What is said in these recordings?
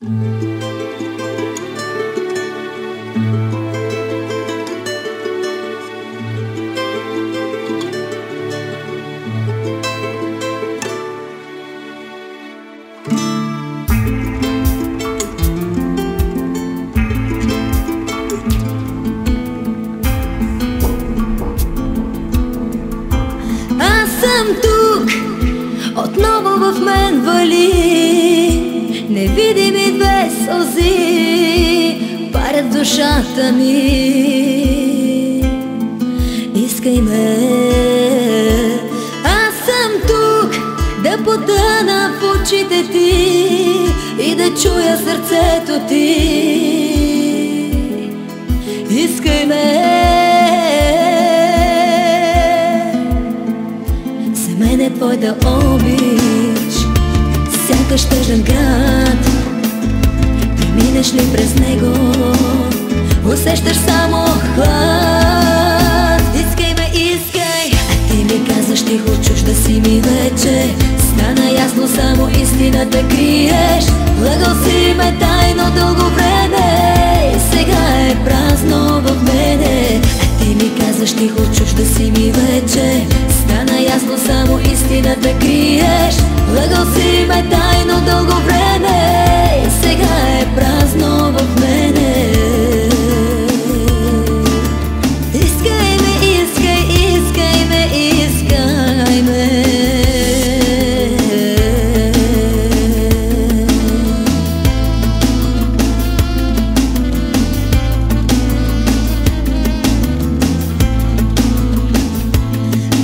Аз съм тук, отново в мен вали невидими две сълзи, парят душата ми. Искай ме, аз съм тук, да потъна в очите ти и да чуя сърцето ти. Искай ме, за мен е твоята обич, сякаш тъжен град. Преминеш ли през него, усещаш само хлад. Искай ме, искай, а ти ми казваш тихо, чужда си ми вече. Стана ясно, само истината криеш. Лъгал си ме тайно дълго време и сега е празно в мене. А ти ми казваш тихо, чужда си ми вече. Стана ясно, само истината криеш. Лъгал си ме тайно дълго време и сега е празно в мене. Искай ме, искай, искай ме, искай ме.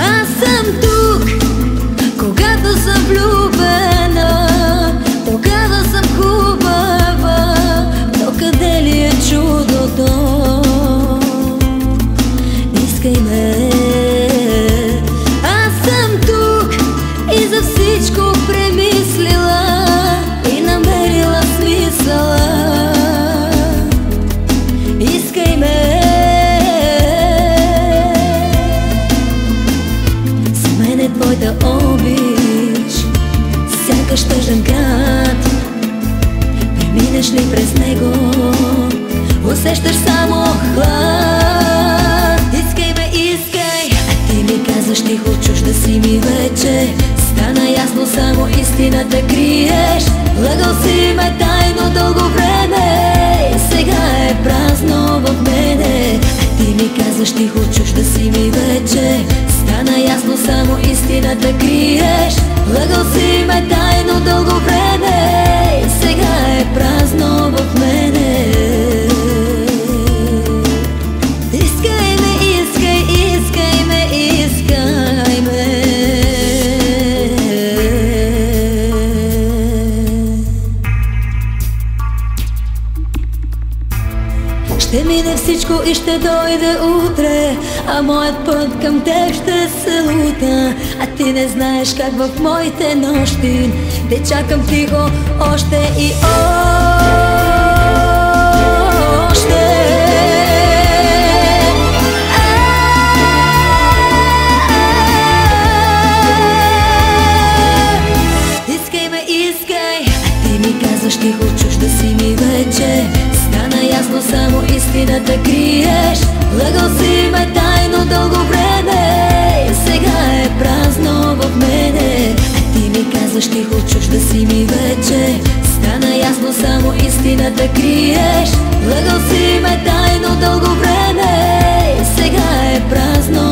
Аз съм тук, когато съм влюбена, тогава съм хубава, но къде ли е чудото? Искай ме, аз съм тук и за всичко премислила и намерила смисъла. Искай ме, за мен е твоята обич, сякаш тъжен град. Преминеш ли през него, усещаш само хлад. Искай ме, искай, а ти ми казваш тихо, чужда си ми вече. Стана ясно, само истината криеш. Лъгал си ме тайно дълго време и сега е празно в мене. А ти ми казваш тихо, чужда си ми вече. Стана ясно, само истината криеш. Лъгал си ме тайно дълго време и сега е празно в мене. Искай ме, искай, искай ме, искай ме. Ще мине всичко и ще дойде утре, а моят път към теб ще се лута. А ти не знаеш как в моите нощи те чакам тихо още и още. Искай ме, искай, а ти ми казваш тихо, чужда си ми вече. Стана ясно, само истината криеш. Лъгал си ме тайно дълго време и сега е празно в мене. А ти ми казваш тихо, чужда си ми вече. Стана ясно, само истината криеш. Лъгал си ме тайно дълго време и сега е празно